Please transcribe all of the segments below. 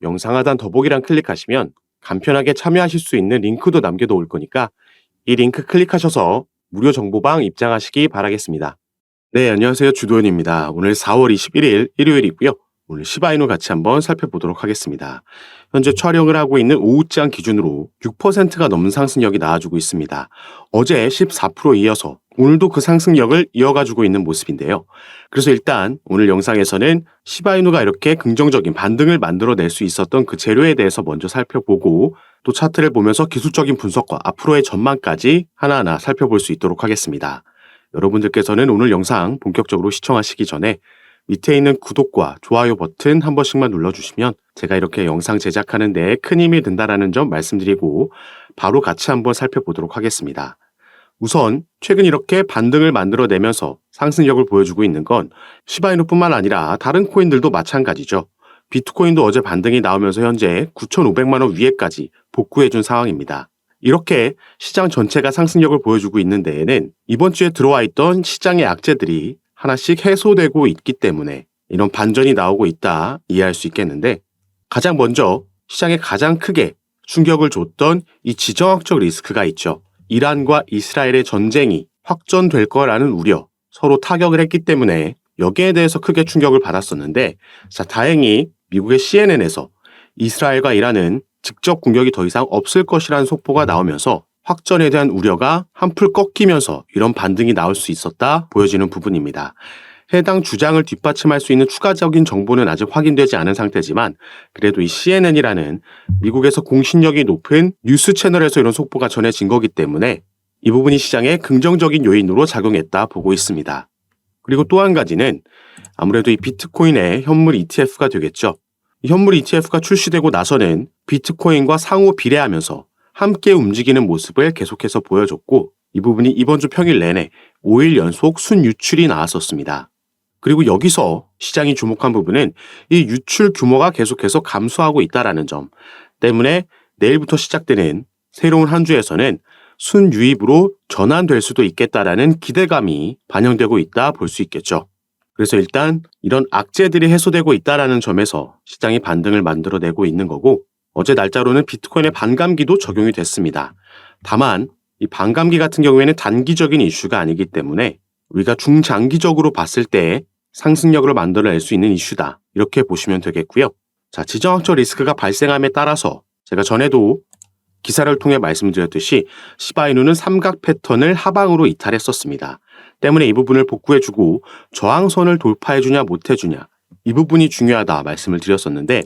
영상 하단 더보기란 클릭하시면 간편하게 참여하실 수 있는 링크도 남겨놓을 거니까 이 링크 클릭하셔서 무료 정보방 입장하시기 바라겠습니다. 네, 안녕하세요. 주도현입니다. 오늘 4월 21일 일요일이고요. 오늘 시바이누 같이 한번 살펴보도록 하겠습니다. 현재 촬영을 하고 있는 오후장 기준으로 6%가 넘는 상승력이 나와주고 있습니다. 어제 14% 이어서 오늘도 그 상승력을 이어가주고 있는 모습인데요. 그래서 일단 오늘 영상에서는 시바이누가 이렇게 긍정적인 반등을 만들어낼 수 있었던 그 재료에 대해서 먼저 살펴보고 또 차트를 보면서 기술적인 분석과 앞으로의 전망까지 하나하나 살펴볼 수 있도록 하겠습니다. 여러분들께서는 오늘 영상 본격적으로 시청하시기 전에 밑에 있는 구독과 좋아요 버튼 한 번씩만 눌러주시면 제가 이렇게 영상 제작하는 데 큰 힘이 된다는 점 말씀드리고 바로 같이 한번 살펴보도록 하겠습니다. 우선 최근 이렇게 반등을 만들어내면서 상승력을 보여주고 있는 건 시바이누뿐만 아니라 다른 코인들도 마찬가지죠. 비트코인도 어제 반등이 나오면서 현재 9,500만 원 위에까지 복구해준 상황입니다. 이렇게 시장 전체가 상승력을 보여주고 있는 데에는 이번 주에 들어와 있던 시장의 악재들이 하나씩 해소되고 있기 때문에 이런 반전이 나오고 있다 이해할 수 있겠는데, 가장 먼저 시장에 가장 크게 충격을 줬던 이 지정학적 리스크가 있죠. 이란과 이스라엘의 전쟁이 확전될 거라는 우려, 서로 타격을 했기 때문에 여기에 대해서 크게 충격을 받았었는데, 다행히 미국의 CNN에서 이스라엘과 이란은 직접 공격이 더 이상 없을 것이라는 속보가 나오면서 확전에 대한 우려가 한풀 꺾이면서 이런 반등이 나올 수 있었다 보여지는 부분입니다. 해당 주장을 뒷받침할 수 있는 추가적인 정보는 아직 확인되지 않은 상태지만 그래도 이 CNN이라는 미국에서 공신력이 높은 뉴스 채널에서 이런 속보가 전해진 거기 때문에 이 부분이 시장에 긍정적인 요인으로 작용했다 보고 있습니다. 그리고 또 한 가지는 아무래도 이 비트코인의 현물 ETF가 되겠죠. 이 현물 ETF가 출시되고 나서는 비트코인과 상호 비례하면서 함께 움직이는 모습을 계속해서 보여줬고, 이 부분이 이번 주 평일 내내 5일 연속 순유출이 나왔었습니다. 그리고 여기서 시장이 주목한 부분은 이 유출 규모가 계속해서 감소하고 있다는 점 때문에 내일부터 시작되는 새로운 한 주에서는 순유입으로 전환될 수도 있겠다라는 기대감이 반영되고 있다 볼 수 있겠죠. 그래서 일단 이런 악재들이 해소되고 있다는 점에서 시장이 반등을 만들어내고 있는 거고, 어제 날짜로는 비트코인의 반감기도 적용이 됐습니다. 다만 이 반감기 같은 경우에는 단기적인 이슈가 아니기 때문에 우리가 중장기적으로 봤을 때 상승력을 만들어낼 수 있는 이슈다, 이렇게 보시면 되겠고요. 지정학적 리스크가 발생함에 따라서 제가 전에도 기사를 통해 말씀드렸듯이 시바이누는 삼각 패턴을 하방으로 이탈했었습니다. 때문에 이 부분을 복구해주고 저항선을 돌파해주냐 못해주냐, 이 부분이 중요하다 말씀을 드렸었는데,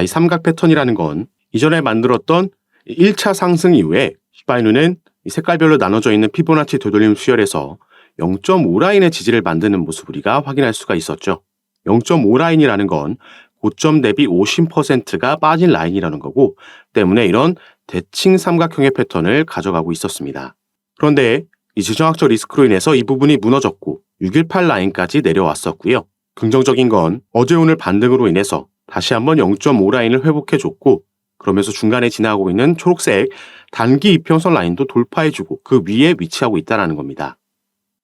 이 삼각 패턴이라는 건 이전에 만들었던 1차 상승 이후에 시바이누는 이 색깔별로 나눠져 있는 피보나치 되돌림 수열에서 0.5 라인의 지지를 만드는 모습을 우리가 확인할 수가 있었죠. 0.5 라인이라는 건 고점 대비 50%가 빠진 라인이라는 거고, 때문에 이런 대칭 삼각형의 패턴을 가져가고 있었습니다. 그런데 이 지정학적 리스크로 인해서 이 부분이 무너졌고 618 라인까지 내려왔었고요. 긍정적인 건 어제 오늘 반등으로 인해서 다시 한번 0.5 라인을 회복해줬고, 그러면서 중간에 지나가고 있는 초록색 단기 이평선 라인도 돌파해주고 그 위에 위치하고 있다는 겁니다.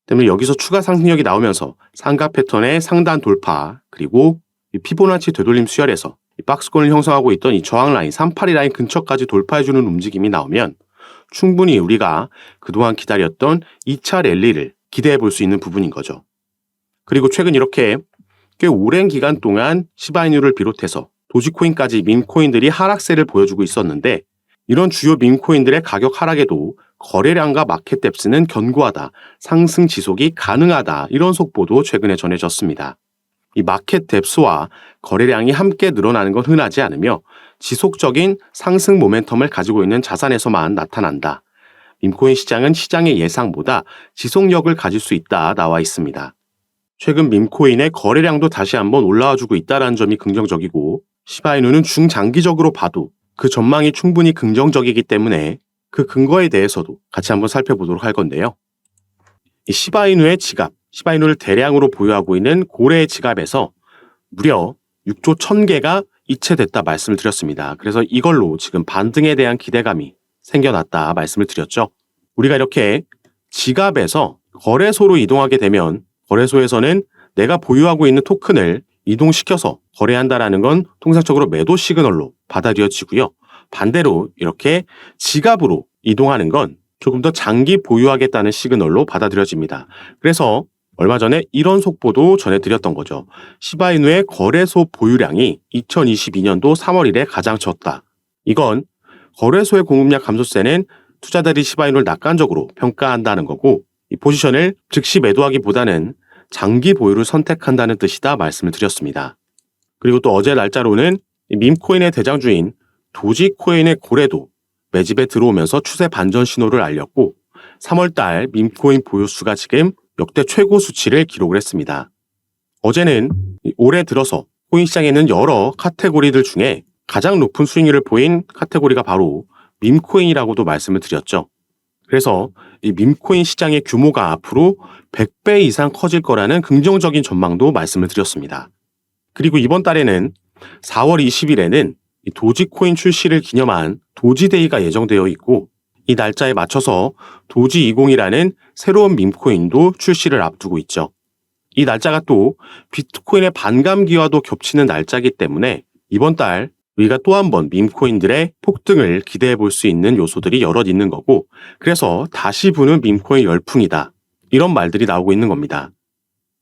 때문에 여기서 추가 상승력이 나오면서 삼각 패턴의 상단 돌파, 그리고 이 피보나치 되돌림 수열에서 이 박스권을 형성하고 있던 이 저항 라인 382 라인 근처까지 돌파해주는 움직임이 나오면 충분히 우리가 그동안 기다렸던 2차 랠리를 기대해 볼 수 있는 부분인 거죠. 그리고 최근 이렇게 꽤 오랜 기간 동안 시바이누를 비롯해서 도지코인까지 밈코인들이 하락세를 보여주고 있었는데, 이런 주요 밈코인들의 가격 하락에도 거래량과 마켓 뎁스는 견고하다, 상승 지속이 가능하다, 이런 속보도 최근에 전해졌습니다. 이 마켓 뎁스와 거래량이 함께 늘어나는 건 흔하지 않으며 지속적인 상승 모멘텀을 가지고 있는 자산에서만 나타난다. 밈코인 시장은 시장의 예상보다 지속력을 가질 수 있다 나와 있습니다. 최근 밈코인의 거래량도 다시 한번 올라와주고 있다는 점이 긍정적이고, 시바이누는 중장기적으로 봐도 그 전망이 충분히 긍정적이기 때문에 그 근거에 대해서도 같이 한번 살펴보도록 할 건데요. 이 시바이누의 지갑, 시바이누를 대량으로 보유하고 있는 고래의 지갑에서 무려 6조 1000개가 이체됐다 말씀을 드렸습니다. 그래서 이걸로 지금 반등에 대한 기대감이 생겨났다 말씀을 드렸죠. 우리가 이렇게 지갑에서 거래소로 이동하게 되면 거래소에서는 내가 보유하고 있는 토큰을 이동시켜서 거래한다라는 건 통상적으로 매도 시그널로 받아들여지고요. 반대로 이렇게 지갑으로 이동하는 건 조금 더 장기 보유하겠다는 시그널로 받아들여집니다. 그래서 얼마 전에 이런 속보도 전해드렸던 거죠. 시바이누의 거래소 보유량이 2022년도 3월 1일에 가장 적다. 이건 거래소의 공급량 감소세는 투자자들이 시바이누를 낙관적으로 평가한다는 거고, 이 포지션을 즉시 매도하기보다는 장기 보유를 선택한다는 뜻이다 말씀을 드렸습니다. 그리고 또 어제 날짜로는 밈코인의 대장주인 도지코인의 고래도 매집에 들어오면서 추세 반전 신호를 알렸고, 3월달 밈코인 보유수가 지금 역대 최고 수치를 기록을 했습니다. 어제는 올해 들어서 코인 시장에 있는 여러 카테고리들 중에 가장 높은 수익률을 보인 카테고리가 바로 밈코인이라고도 말씀을 드렸죠. 그래서 이 밈코인 시장의 규모가 앞으로 100배 이상 커질 거라는 긍정적인 전망도 말씀을 드렸습니다. 그리고 이번 달에는 4월 20일에는 도지코인 출시를 기념한 도지데이가 예정되어 있고, 이 날짜에 맞춰서 도지20이라는 새로운 밈코인도 출시를 앞두고 있죠. 이 날짜가 또 비트코인의 반감기와도 겹치는 날짜이기 때문에 이번 달 우리가 또 한 번 밈코인들의 폭등을 기대해 볼 수 있는 요소들이 여럿 있는 거고, 그래서 다시 부는 밈코인 열풍이다, 이런 말들이 나오고 있는 겁니다.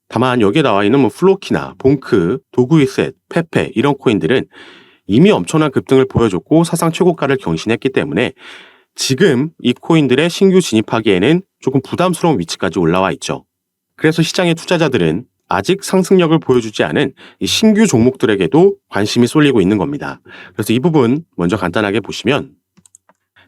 다만 여기에 나와 있는 플로키나 봉크, 도구이셋, 페페 이런 코인들은 이미 엄청난 급등을 보여줬고 사상 최고가를 경신했기 때문에 지금 이 코인들의 신규 진입하기에는 조금 부담스러운 위치까지 올라와 있죠. 그래서 시장의 투자자들은 아직 상승력을 보여주지 않은 이 신규 종목들에게도 관심이 쏠리고 있는 겁니다. 그래서 이 부분 먼저 간단하게 보시면,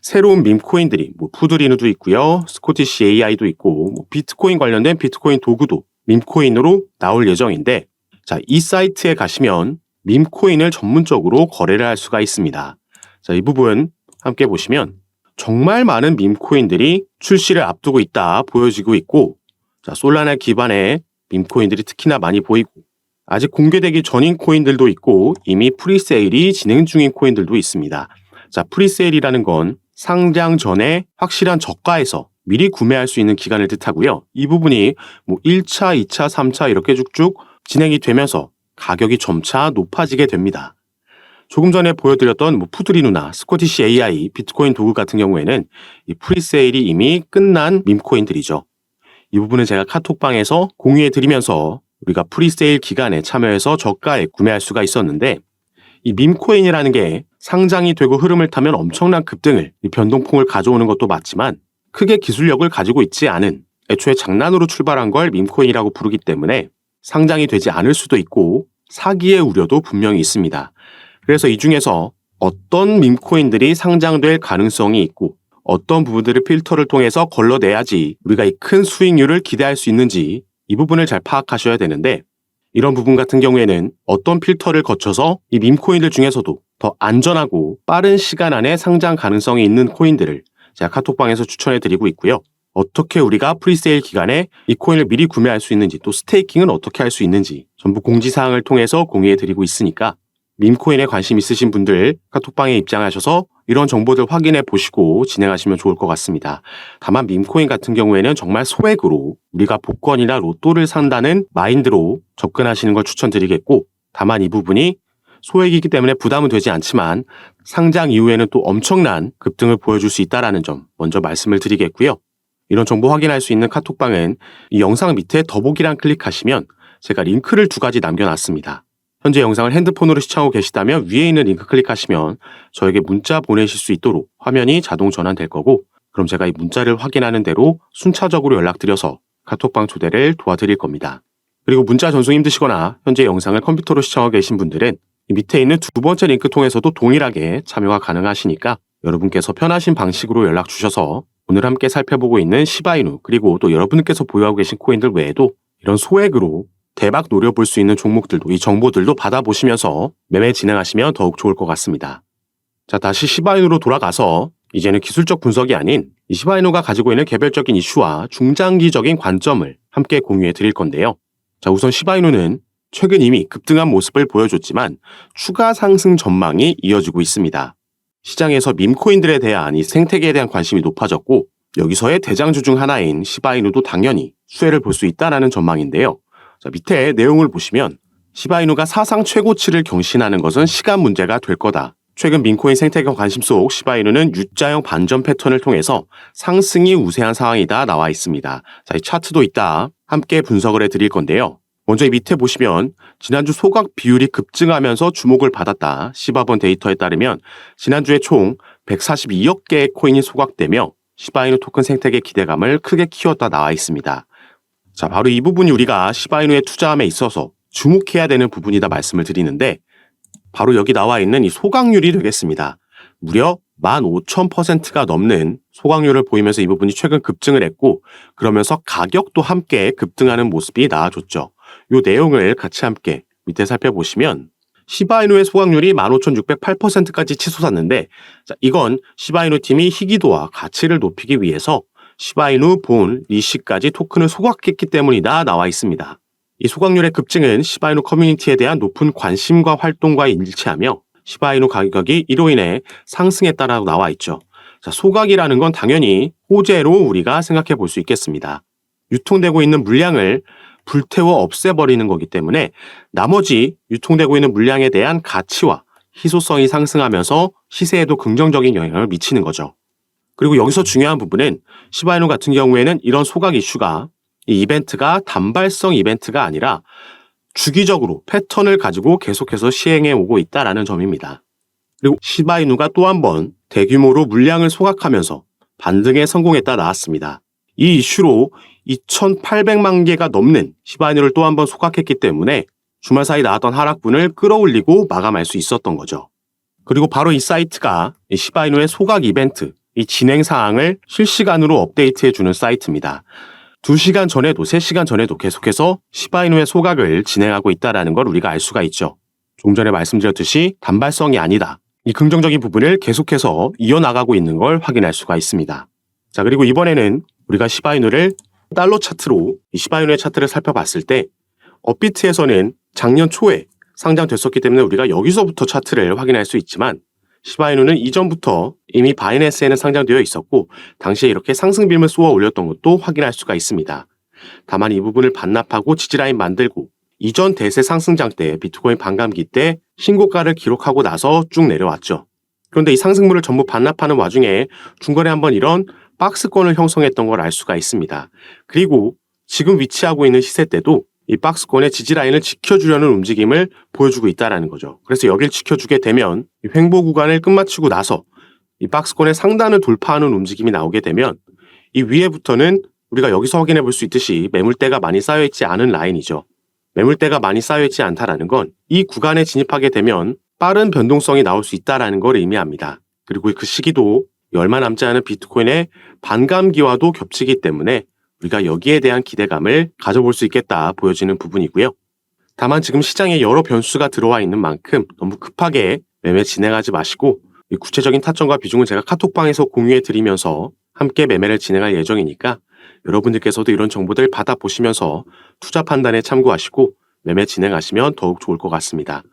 새로운 밈코인들이 푸드리누도 있고요, 스코티시 AI도 있고, 비트코인 관련된 비트코인 도구도 밈코인으로 나올 예정인데, 자, 이 사이트에 가시면 밈코인을 전문적으로 거래를 할 수가 있습니다. 자, 이 부분 함께 보시면 정말 많은 밈코인들이 출시를 앞두고 있다 보여지고 있고, 자, 솔라나 기반의 밈코인들이 특히나 많이 보이고, 아직 공개되기 전인 코인들도 있고 이미 프리세일이 진행 중인 코인들도 있습니다. 자, 프리세일이라는 건 상장 전에 확실한 저가에서 미리 구매할 수 있는 기간을 뜻하고요. 이 부분이 1차, 2차, 3차 이렇게 쭉쭉 진행이 되면서 가격이 점차 높아지게 됩니다. 조금 전에 보여드렸던 푸드리누나 스코티시 AI, 비트코인 도구 같은 경우에는 이 프리세일이 이미 끝난 밈코인들이죠. 이 부분은 제가 카톡방에서 공유해드리면서 우리가 프리세일 기간에 참여해서 저가에 구매할 수가 있었는데, 이 밈코인이라는 게 상장이 되고 흐름을 타면 엄청난 급등을, 이 변동폭을 가져오는 것도 맞지만 크게 기술력을 가지고 있지 않은, 애초에 장난으로 출발한 걸 밈코인이라고 부르기 때문에 상장이 되지 않을 수도 있고 사기의 우려도 분명히 있습니다. 그래서 이 중에서 어떤 밈코인들이 상장될 가능성이 있고 어떤 부분들을 필터를 통해서 걸러내야지 우리가 이 큰 수익률을 기대할 수 있는지, 이 부분을 잘 파악하셔야 되는데, 이런 부분 같은 경우에는 어떤 필터를 거쳐서 이 밈코인들 중에서도 더 안전하고 빠른 시간 안에 상장 가능성이 있는 코인들을 제가 카톡방에서 추천해 드리고 있고요. 어떻게 우리가 프리세일 기간에 이 코인을 미리 구매할 수 있는지, 또 스테이킹은 어떻게 할 수 있는지 전부 공지사항을 통해서 공유해 드리고 있으니까 밈코인에 관심 있으신 분들 카톡방에 입장하셔서 이런 정보들 확인해 보시고 진행하시면 좋을 것 같습니다. 다만 밈코인 같은 경우에는 정말 소액으로 우리가 복권이나 로또를 산다는 마인드로 접근하시는 걸 추천드리겠고, 다만 이 부분이 소액이기 때문에 부담은 되지 않지만 상장 이후에는 또 엄청난 급등을 보여줄 수 있다는 점 먼저 말씀을 드리겠고요. 이런 정보 확인할 수 있는 카톡방은 이 영상 밑에 더보기란 클릭하시면 제가 링크를 2가지 남겨놨습니다. 현재 영상을 핸드폰으로 시청하고 계시다면 위에 있는 링크 클릭하시면 저에게 문자 보내실 수 있도록 화면이 자동 전환될 거고, 그럼 제가 이 문자를 확인하는 대로 순차적으로 연락드려서 카톡방 초대를 도와드릴 겁니다. 그리고 문자 전송 힘드시거나 현재 영상을 컴퓨터로 시청하고 계신 분들은 이 밑에 있는 2번째 링크 통해서도 동일하게 참여가 가능하시니까 여러분께서 편하신 방식으로 연락 주셔서 오늘 함께 살펴보고 있는 시바이누, 그리고 또 여러분께서 보유하고 계신 코인들 외에도 이런 소액으로 대박 노려볼 수 있는 종목들도, 이 정보들도 받아보시면서 매매 진행하시면 더욱 좋을 것 같습니다. 자, 다시 시바이누로 돌아가서 이제는 기술적 분석이 아닌 이 시바이누가 가지고 있는 개별적인 이슈와 중장기적인 관점을 함께 공유해 드릴 건데요. 자, 우선 시바이누는 최근 이미 급등한 모습을 보여줬지만 추가 상승 전망이 이어지고 있습니다. 시장에서 밈코인들에 대한 이 생태계에 대한 관심이 높아졌고, 여기서의 대장주 중 하나인 시바이누도 당연히 수혜를 볼 수 있다는 전망인데요. 자, 밑에 내용을 보시면 시바이누가 사상 최고치를 경신하는 것은 시간 문제가 될 거다. 최근 민코인 생태계 관심 속 시바이누는 U자형 반전 패턴을 통해서 상승이 우세한 상황이다 나와 있습니다. 자, 이 차트도 있다. 함께 분석을 해드릴 건데요. 먼저 이 밑에 보시면 지난주 소각 비율이 급증하면서 주목을 받았다. 시바본 데이터에 따르면 지난주에 총 142억 개의 코인이 소각되며 시바이누 토큰 생태계 기대감을 크게 키웠다 나와 있습니다. 자, 바로 이 부분이 우리가 시바이누에 투자함에 있어서 주목해야 되는 부분이다 말씀을 드리는데 바로 여기 나와 있는 이 소각률이 되겠습니다. 무려 15,000%가 넘는 소각률을 보이면서 이 부분이 최근 급증을 했고 그러면서 가격도 함께 급등하는 모습이 나와줬죠. 이 내용을 같이 함께 밑에 살펴보시면 시바이누의 소각률이 15,608%까지 치솟았는데 자, 이건 시바이누 팀이 희귀도와 가치를 높이기 위해서 시바이누 본, 리시까지 토큰을 소각했기 때문이다 나와 있습니다. 이 소각률의 급증은 시바이누 커뮤니티에 대한 높은 관심과 활동과 일치하며 시바이누 가격이 이로 인해 상승했다라고 나와 있죠. 자, 소각이라는 건 당연히 호재로 우리가 생각해 볼 수 있겠습니다. 유통되고 있는 물량을 불태워 없애버리는 거기 때문에 나머지 유통되고 있는 물량에 대한 가치와 희소성이 상승하면서 시세에도 긍정적인 영향을 미치는 거죠. 그리고 여기서 중요한 부분은 시바이누 같은 경우에는 이런 소각 이슈가 이 이벤트가 단발성 이벤트가 아니라 주기적으로 패턴을 가지고 계속해서 시행해 오고 있다는 점입니다. 그리고 시바이누가 또 한 번 대규모로 물량을 소각하면서 반등에 성공했다 나왔습니다. 이 이슈로 2,800만 개가 넘는 시바이누를 또 한 번 소각했기 때문에 주말 사이 나왔던 하락분을 끌어올리고 마감할 수 있었던 거죠. 그리고 바로 이 사이트가 이 시바이누의 소각 이벤트, 이 진행 사항을 실시간으로 업데이트해주는 사이트입니다. 2시간 전에도 3시간 전에도 계속해서 시바이누의 소각을 진행하고 있다는 걸 우리가 알 수가 있죠. 조금 전에 말씀드렸듯이 단발성이 아니다. 이 긍정적인 부분을 계속해서 이어나가고 있는 걸 확인할 수가 있습니다. 자, 그리고 이번에는 우리가 시바이누를 달러 차트로 이 시바이누의 차트를 살펴봤을 때 업비트에서는 작년 초에 상장됐었기 때문에 우리가 여기서부터 차트를 확인할 수 있지만 시바이누는 이전부터 이미 바이낸스에는 상장되어 있었고 당시에 이렇게 상승빔을 쏘아 올렸던 것도 확인할 수가 있습니다. 다만 이 부분을 반납하고 지지라인 만들고 이전 대세 상승장 때 비트코인 반감기 때 신고가를 기록하고 나서 쭉 내려왔죠. 그런데 이 상승물을 전부 반납하는 와중에 중간에 한번 이런 박스권을 형성했던 걸 알 수가 있습니다. 그리고 지금 위치하고 있는 시세 때도 이 박스권의 지지라인을 지켜주려는 움직임을 보여주고 있다는 거죠. 그래서 여길 지켜주게 되면 이 횡보 구간을 끝마치고 나서 이 박스권의 상단을 돌파하는 움직임이 나오게 되면 이 위에부터는 우리가 여기서 확인해 볼 수 있듯이 매물대가 많이 쌓여있지 않은 라인이죠. 매물대가 많이 쌓여있지 않다는 건 이 구간에 진입하게 되면 빠른 변동성이 나올 수 있다는 걸 의미합니다. 그리고 그 시기도 얼마 남지 않은 비트코인의 반감기와도 겹치기 때문에 우리가 여기에 대한 기대감을 가져볼 수 있겠다 보여지는 부분이고요. 다만 지금 시장에 여러 변수가 들어와 있는 만큼 너무 급하게 매매 진행하지 마시고 구체적인 타점과 비중을 제가 카톡방에서 공유해 드리면서 함께 매매를 진행할 예정이니까 여러분들께서도 이런 정보들 받아보시면서 투자 판단에 참고하시고 매매 진행하시면 더욱 좋을 것 같습니다.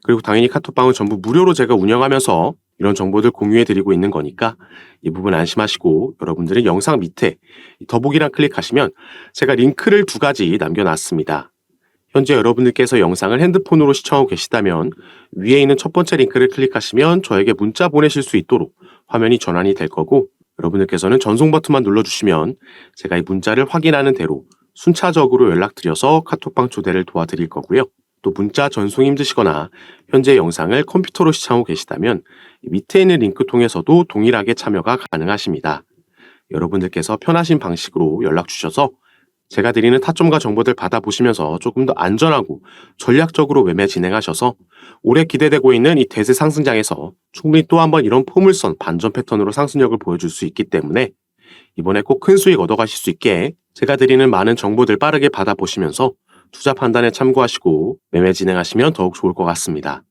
그리고 당연히 카톡방은 전부 무료로 제가 운영하면서 이런 정보들 공유해 드리고 있는 거니까 이 부분 안심하시고 여러분들은 영상 밑에 더보기란 클릭하시면 제가 링크를 2가지 남겨놨습니다. 현재 여러분들께서 영상을 핸드폰으로 시청하고 계시다면 위에 있는 첫 번째 링크를 클릭하시면 저에게 문자 보내실 수 있도록 화면이 전환이 될 거고 여러분들께서는 전송 버튼만 눌러주시면 제가 이 문자를 확인하는 대로 순차적으로 연락드려서 카톡방 초대를 도와드릴 거고요. 또 문자 전송 힘드시거나 현재 영상을 컴퓨터로 시청하고 계시다면 밑에 있는 링크 통해서도 동일하게 참여가 가능하십니다. 여러분들께서 편하신 방식으로 연락 주셔서 제가 드리는 타점과 정보들 받아보시면서 조금 더 안전하고 전략적으로 매매 진행하셔서 올해 기대되고 있는 이 대세 상승장에서 충분히 또 한번 이런 포물선 반전 패턴으로 상승력을 보여줄 수 있기 때문에 이번에 꼭 큰 수익 얻어가실 수 있게 제가 드리는 많은 정보들 빠르게 받아보시면서 투자 판단에 참고하시고 매매 진행하시면 더욱 좋을 것 같습니다.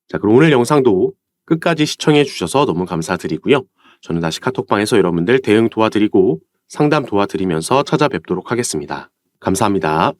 자, 그럼 오늘 영상도 끝까지 시청해 주셔서 너무 감사드리고요. 저는 다시 카톡방에서 여러분들 대응 도와드리고 상담 도와드리면서 찾아뵙도록 하겠습니다. 감사합니다.